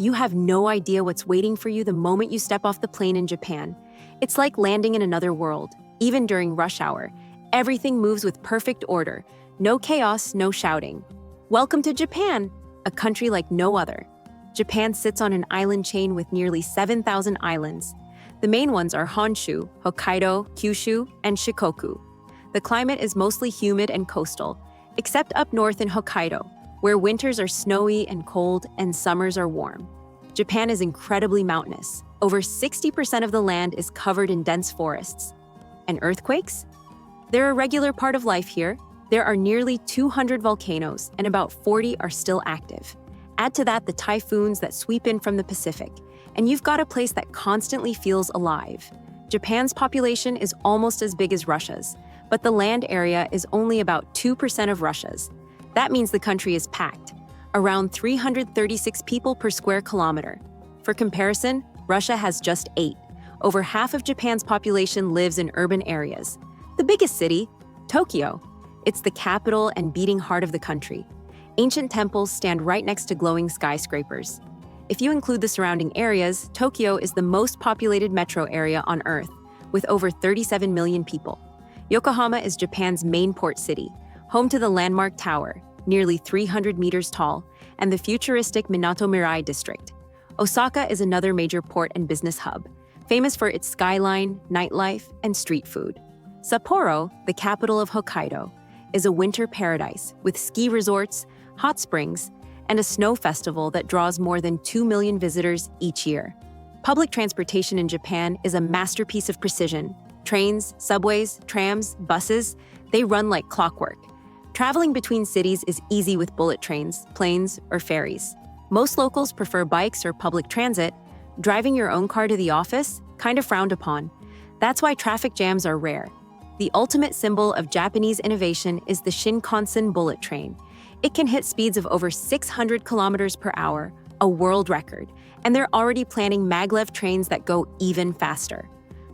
You have no idea what's waiting for you the moment you step off the plane in Japan. It's like landing in another world. Even during rush hour, everything moves with perfect order. No chaos, no shouting. Welcome to Japan, a country like no other. Japan sits on an island chain with nearly 7,000 islands. The main ones are Honshu, Hokkaido, Kyushu, and Shikoku. The climate is mostly humid and coastal, except up north in Hokkaido, where winters are snowy and cold and summers are warm. Japan is incredibly mountainous. Over 60% of the land is covered in dense forests. And earthquakes? They're a regular part of life here. There are nearly 200 volcanoes, and about 40 are still active. Add to that the typhoons that sweep in from the Pacific, and you've got a place that constantly feels alive. Japan's population is almost as big as Russia's, but the land area is only about 2% of Russia's. That means the country is packed, around 336 people per square kilometer. For comparison, Russia has just 8. Over half of Japan's population lives in urban areas. The biggest city, Tokyo. It's the capital and beating heart of the country. Ancient temples stand right next to glowing skyscrapers. If you include the surrounding areas, Tokyo is the most populated metro area on Earth, with over 37 million people. Yokohama is Japan's main port city, home to the landmark tower, nearly 300 meters tall, and the futuristic Minato Mirai district. Osaka is another major port and business hub, famous for its skyline, nightlife, and street food. Sapporo, the capital of Hokkaido, is a winter paradise with ski resorts, hot springs, and a snow festival that draws more than 2 million visitors each year. Public transportation in Japan is a masterpiece of precision. Trains, subways, trams, buses, they run like clockwork. Traveling between cities is easy with bullet trains, planes, or ferries. Most locals prefer bikes or public transit. Driving your own car to the office, kind of frowned upon. That's why traffic jams are rare. The ultimate symbol of Japanese innovation is the Shinkansen bullet train. It can hit speeds of over 600 kilometers per hour, a world record, and they're already planning maglev trains that go even faster.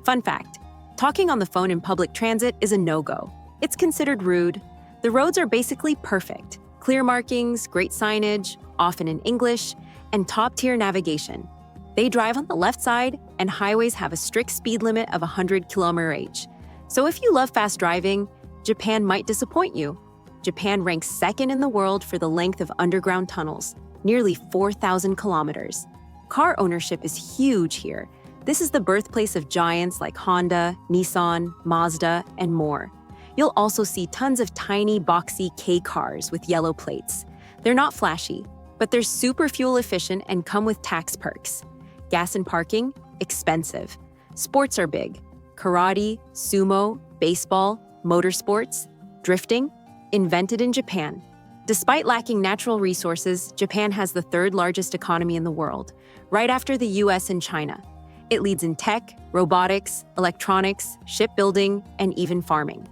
Fun fact, talking on the phone in public transit is a no-go. It's considered rude. The roads are basically perfect. Clear markings, great signage, often in English, and top-tier navigation. They drive on the left side, and highways have a strict speed limit of 100 km/h. So if you love fast driving, Japan might disappoint you. Japan ranks second in the world for the length of underground tunnels, nearly 4,000 kilometers. Car ownership is huge here. This is the birthplace of giants like Honda, Nissan, Mazda, and more. You'll also see tons of tiny, boxy K cars with yellow plates. They're not flashy, but they're super fuel efficient and come with tax perks. Gas and parking? Expensive. Sports are big. Karate, sumo, baseball, motorsports, drifting? Invented in Japan. Despite lacking natural resources, Japan has the third largest economy in the world, right after the US and China. It leads in tech, robotics, electronics, shipbuilding, and even farming.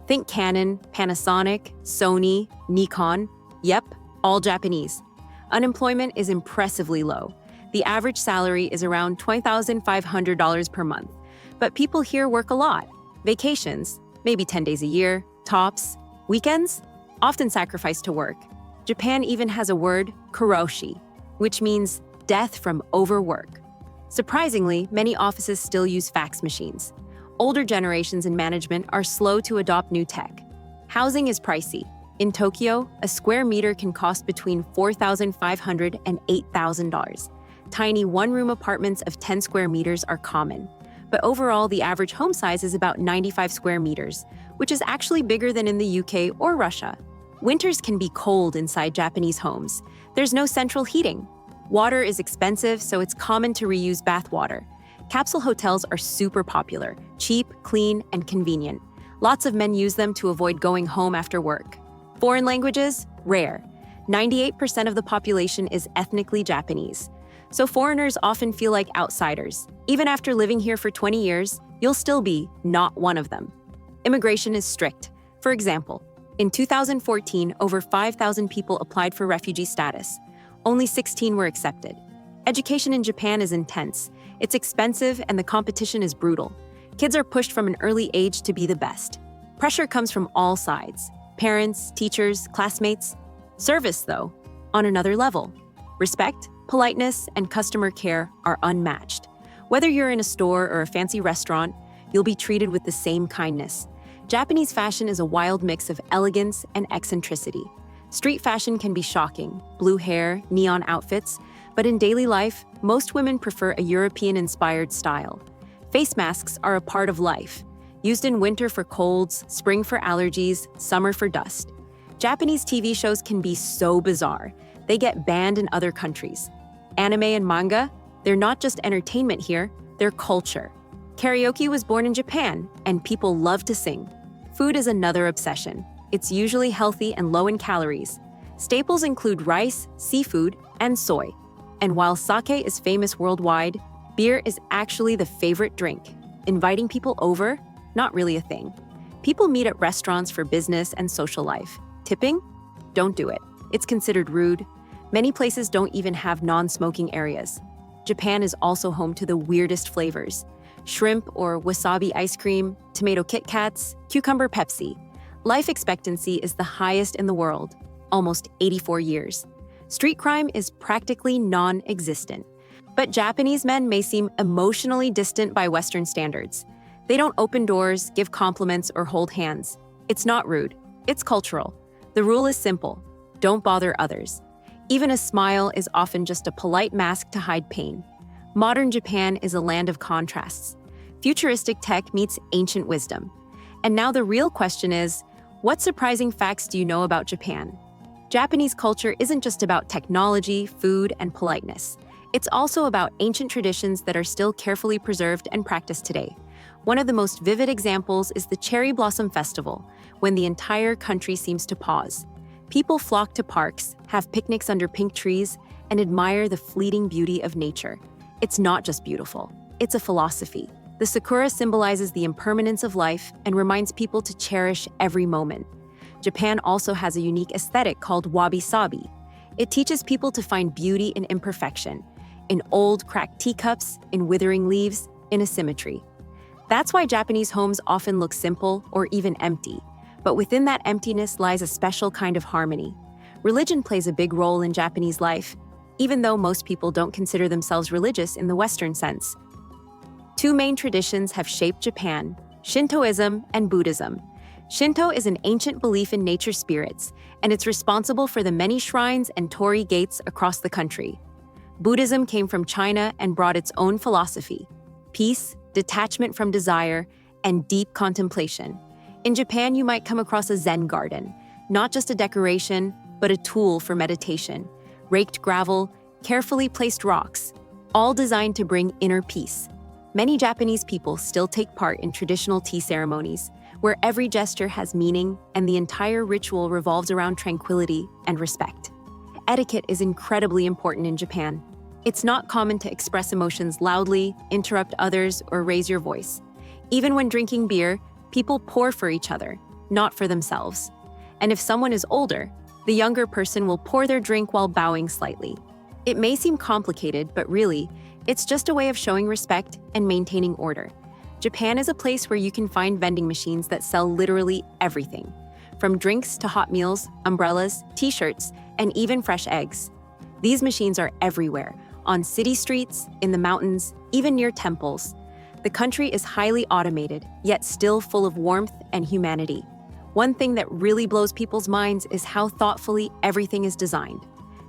Think Canon, Panasonic, Sony, Nikon. Yep, all Japanese. Unemployment is impressively low. The average salary is around $20,500 per month. But people here work a lot. Vacations, maybe 10 days a year, tops. Weekends, often sacrificed to work. Japan even has a word, Karoshi, which means death from overwork. Surprisingly, many offices still use fax machines. Older generations in management are slow to adopt new tech. Housing is pricey. In Tokyo, a square meter can cost between $4,500 and $8,000. Tiny one-room apartments of 10 square meters are common. But overall, the average home size is about 95 square meters, which is actually bigger than in the UK or Russia. Winters can be cold inside Japanese homes. There's no central heating. Water is expensive, so it's common to reuse bath water. Capsule hotels are super popular, cheap, clean, and convenient. Lots of men use them to avoid going home after work. Foreign languages? Rare. 98% of the population is ethnically Japanese. So foreigners often feel like outsiders. Even after living here for 20 years, you'll still be not one of them. Immigration is strict. For example, in 2014, over 5,000 people applied for refugee status. Only 16 were accepted. Education in Japan is intense. It's expensive and the competition is brutal. Kids are pushed from an early age to be the best. Pressure comes from all sides. Parents, teachers, classmates. Service, though, on another level. Respect? politeness, and customer care are unmatched. Whether you're in a store or a fancy restaurant, you'll be treated with the same kindness. Japanese fashion is a wild mix of elegance and eccentricity. Street fashion can be shocking, blue hair, neon outfits, but in daily life, most women prefer a European-inspired style. Face masks are a part of life, used in winter for colds, spring for allergies, summer for dust. Japanese TV shows can be so bizarre. They get banned in other countries. Anime and manga, they're not just entertainment here, they're culture. Karaoke was born in Japan, and people love to sing. Food is another obsession. It's usually healthy and low in calories. Staples include rice, seafood, and soy. And while sake is famous worldwide, beer is actually the favorite drink. Inviting people over? Not really a thing. People meet at restaurants for business and social life. Tipping? Don't do it. It's considered rude. Many places don't even have non-smoking areas. Japan is also home to the weirdest flavors. Shrimp or wasabi ice cream, tomato Kit Kats, cucumber Pepsi. Life expectancy is the highest in the world, almost 84 years. Street crime is practically non-existent. But Japanese men may seem emotionally distant by Western standards. They don't open doors, give compliments, or hold hands. It's not rude. It's cultural. The rule is simple. Don't bother others. Even a smile is often just a polite mask to hide pain. Modern Japan is a land of contrasts. Futuristic tech meets ancient wisdom. And now the real question is, what surprising facts do you know about Japan? Japanese culture isn't just about technology, food, and politeness. It's also about ancient traditions that are still carefully preserved and practiced today. One of the most vivid examples is the Cherry Blossom Festival, when the entire country seems to pause. People flock to parks, have picnics under pink trees, and admire the fleeting beauty of nature. It's not just beautiful, it's a philosophy. The sakura symbolizes the impermanence of life and reminds people to cherish every moment. Japan also has a unique aesthetic called wabi-sabi. It teaches people to find beauty in imperfection, in old, cracked teacups, in withering leaves, in asymmetry. That's why Japanese homes often look simple or even empty. But within that emptiness lies a special kind of harmony. Religion plays a big role in Japanese life, even though most people don't consider themselves religious in the Western sense. Two main traditions have shaped Japan: Shintoism and Buddhism. Shinto is an ancient belief in nature spirits, and it's responsible for the many shrines and torii gates across the country. Buddhism came from China and brought its own philosophy: peace, detachment from desire, and deep contemplation. In Japan, you might come across a Zen garden, not just a decoration, but a tool for meditation. Raked gravel, carefully placed rocks, all designed to bring inner peace. Many Japanese people still take part in traditional tea ceremonies, where every gesture has meaning and the entire ritual revolves around tranquility and respect. Etiquette is incredibly important in Japan. It's not common to express emotions loudly, interrupt others, or raise your voice. Even when drinking beer, people pour for each other, not for themselves. And if someone is older, the younger person will pour their drink while bowing slightly. It may seem complicated, but really, it's just a way of showing respect and maintaining order. Japan is a place where you can find vending machines that sell literally everything, from drinks to hot meals, umbrellas, t-shirts, and even fresh eggs. These machines are everywhere, on city streets, in the mountains, even near temples. The country is highly automated, yet still full of warmth and humanity. One thing that really blows people's minds is how thoughtfully everything is designed.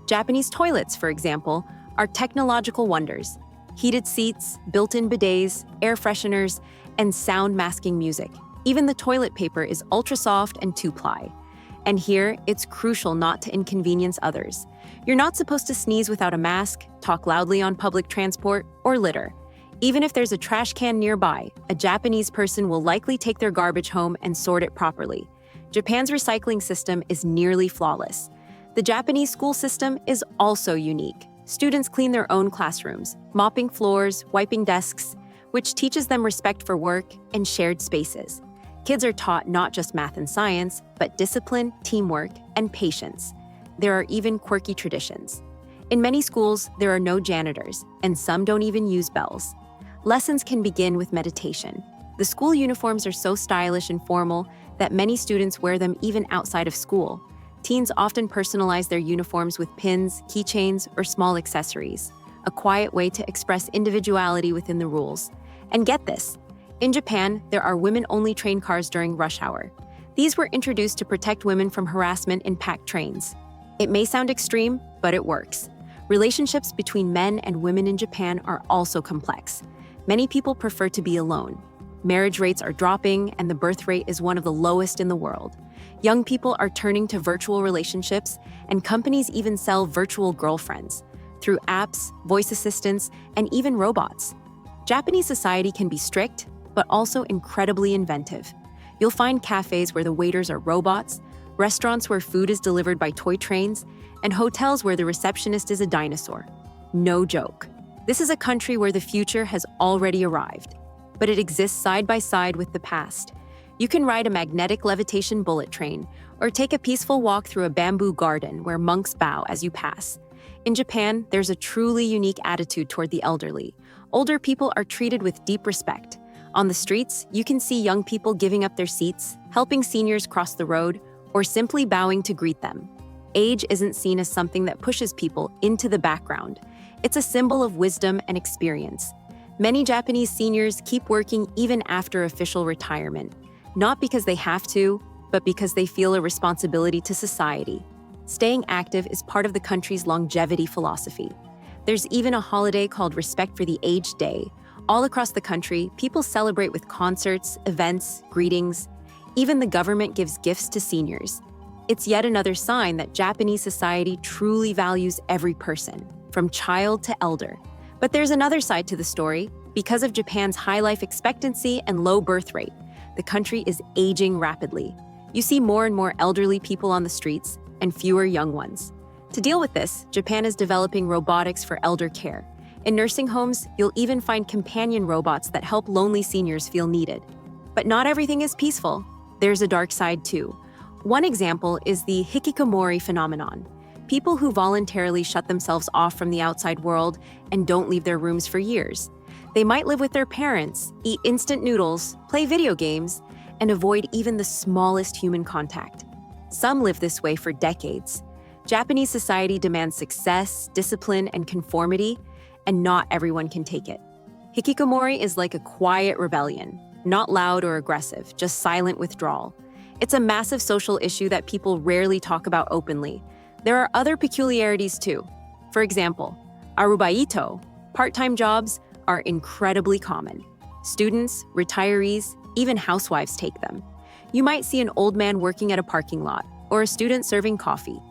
Japanese toilets, for example, are technological wonders. Heated seats, built-in bidets, air fresheners, and sound-masking music. Even the toilet paper is ultra-soft and two-ply. And here, it's crucial not to inconvenience others. You're not supposed to sneeze without a mask, talk loudly on public transport, or litter. Even if there's a trash can nearby, a Japanese person will likely take their garbage home and sort it properly. Japan's recycling system is nearly flawless. The Japanese school system is also unique. Students clean their own classrooms, mopping floors, wiping desks, which teaches them respect for work and shared spaces. Kids are taught not just math and science, but discipline, teamwork, and patience. There are even quirky traditions. In many schools, there are no janitors, and some don't even use bells. Lessons can begin with meditation. The school uniforms are so stylish and formal that many students wear them even outside of school. Teens often personalize their uniforms with pins, keychains, or small accessories, a quiet way to express individuality within the rules. And get this, in Japan, there are women-only train cars during rush hour. These were introduced to protect women from harassment in packed trains. It may sound extreme, but it works. Relationships between men and women in Japan are also complex. Many people prefer to be alone. Marriage rates are dropping, and the birth rate is one of the lowest in the world. Young people are turning to virtual relationships, and companies even sell virtual girlfriends through apps, voice assistants, and even robots. Japanese society can be strict, but also incredibly inventive. You'll find cafes where the waiters are robots, restaurants where food is delivered by toy trains, and hotels where the receptionist is a dinosaur. No joke. This is a country where the future has already arrived, but it exists side by side with the past. You can ride a magnetic levitation bullet train, or take a peaceful walk through a bamboo garden where monks bow as you pass. In Japan, there's a truly unique attitude toward the elderly. Older people are treated with deep respect. On the streets, you can see young people giving up their seats, helping seniors cross the road, or simply bowing to greet them. Age isn't seen as something that pushes people into the background. It's a symbol of wisdom and experience. Many Japanese seniors keep working even after official retirement, not because they have to, but because they feel a responsibility to society. Staying active is part of the country's longevity philosophy. There's even a holiday called Respect for the Aged Day. All across the country, people celebrate with concerts, events, greetings. Even the government gives gifts to seniors. It's yet another sign that Japanese society truly values every person, from child to elder. But there's another side to the story. Because of Japan's high life expectancy and low birth rate, the country is aging rapidly. You see more and more elderly people on the streets and fewer young ones. To deal with this, Japan is developing robotics for elder care. In nursing homes, you'll even find companion robots that help lonely seniors feel needed. But not everything is peaceful. There's a dark side too. One example is the Hikikomori phenomenon. People who voluntarily shut themselves off from the outside world and don't leave their rooms for years. They might live with their parents, eat instant noodles, play video games, and avoid even the smallest human contact. Some live this way for decades. Japanese society demands success, discipline, and conformity, and not everyone can take it. Hikikomori is like a quiet rebellion, not loud or aggressive, just silent withdrawal. It's a massive social issue that people rarely talk about openly. There are other peculiarities too. For example, arubaito, part-time jobs, are incredibly common. Students, retirees, even housewives take them. You might see an old man working at a parking lot or a student serving coffee.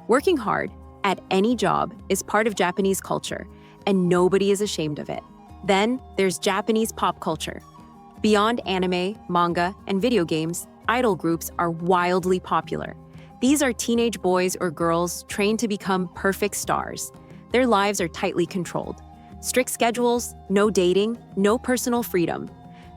Working hard at any job is part of Japanese culture, and nobody is ashamed of it. Then there's Japanese pop culture. Beyond anime, manga, and video games, idol groups are wildly popular. These are teenage boys or girls trained to become perfect stars. Their lives are tightly controlled. Strict schedules, no dating, no personal freedom.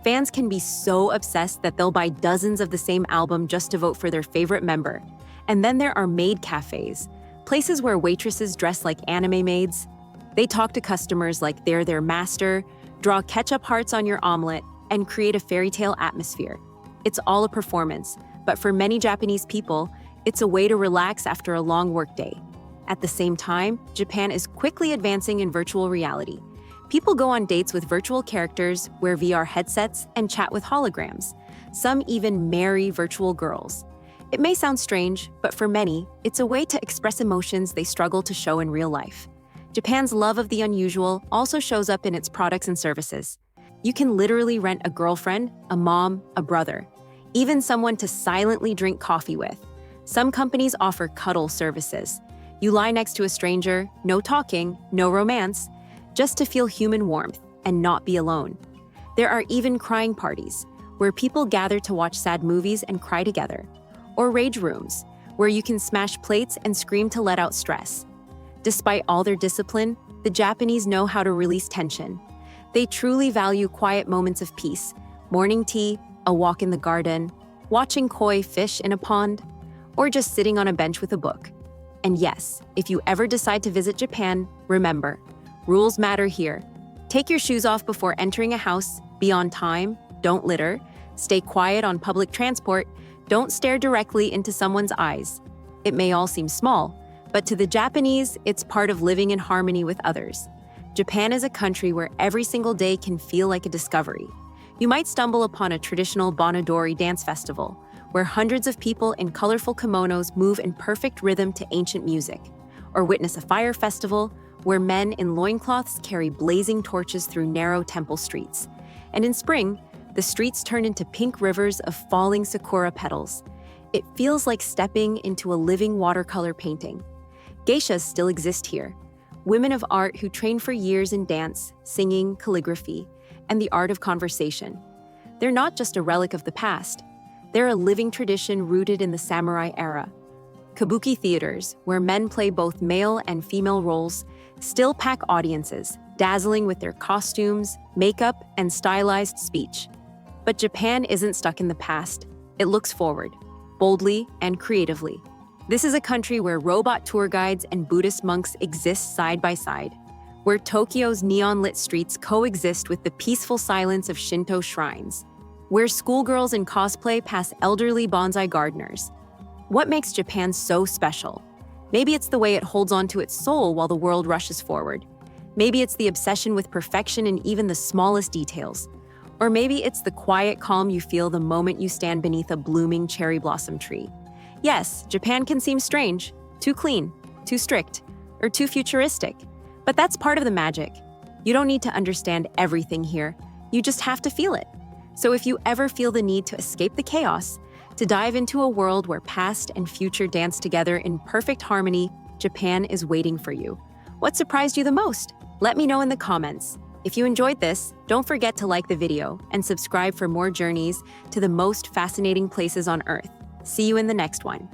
Fans can be so obsessed that they'll buy dozens of the same album just to vote for their favorite member. And then there are maid cafes, places where waitresses dress like anime maids. They talk to customers like they're their master, draw ketchup hearts on your omelet, and create a fairy tale atmosphere. It's all a performance, but for many Japanese people, it's a way to relax after a long workday. At the same time, Japan is quickly advancing in virtual reality. People go on dates with virtual characters, wear VR headsets, and chat with holograms. Some even marry virtual girls. It may sound strange, but for many, it's a way to express emotions they struggle to show in real life. Japan's love of the unusual also shows up in its products and services. You can literally rent a girlfriend, a mom, a brother, even someone to silently drink coffee with. Some companies offer cuddle services. You lie next to a stranger, no talking, no romance, just to feel human warmth and not be alone. There are even crying parties, where people gather to watch sad movies and cry together. Or rage rooms, where you can smash plates and scream to let out stress. Despite all their discipline, the Japanese know how to release tension. They truly value quiet moments of peace, morning tea, a walk in the garden, watching koi fish in a pond, or just sitting on a bench with a book. And yes, if you ever decide to visit Japan, remember, rules matter here. Take your shoes off before entering a house, be on time, don't litter, stay quiet on public transport, don't stare directly into someone's eyes. It may all seem small, but to the Japanese, it's part of living in harmony with others. Japan is a country where every single day can feel like a discovery. You might stumble upon a traditional Bonodori dance festival, where hundreds of people in colorful kimonos move in perfect rhythm to ancient music, or witness a fire festival where men in loincloths carry blazing torches through narrow temple streets. And in spring, the streets turn into pink rivers of falling sakura petals. It feels like stepping into a living watercolor painting. Geishas still exist here, women of art who train for years in dance, singing, calligraphy, and the art of conversation. They're not just a relic of the past. They're a living tradition rooted in the samurai era. Kabuki theaters, where men play both male and female roles, still pack audiences, dazzling with their costumes, makeup, and stylized speech. But Japan isn't stuck in the past. It looks forward, boldly and creatively. This is a country where robot tour guides and Buddhist monks exist side by side, where Tokyo's neon-lit streets coexist with the peaceful silence of Shinto shrines, where schoolgirls in cosplay pass elderly bonsai gardeners. What makes Japan so special? Maybe it's the way it holds on to its soul while the world rushes forward. Maybe it's the obsession with perfection in even the smallest details. Or maybe it's the quiet calm you feel the moment you stand beneath a blooming cherry blossom tree. Yes, Japan can seem strange, too clean, too strict, or too futuristic. But that's part of the magic. You don't need to understand everything here. You just have to feel it. So if you ever feel the need to escape the chaos, to dive into a world where past and future dance together in perfect harmony, Japan is waiting for you. What surprised you the most? Let me know in the comments. If you enjoyed this, don't forget to like the video and subscribe for more journeys to the most fascinating places on Earth. See you in the next one.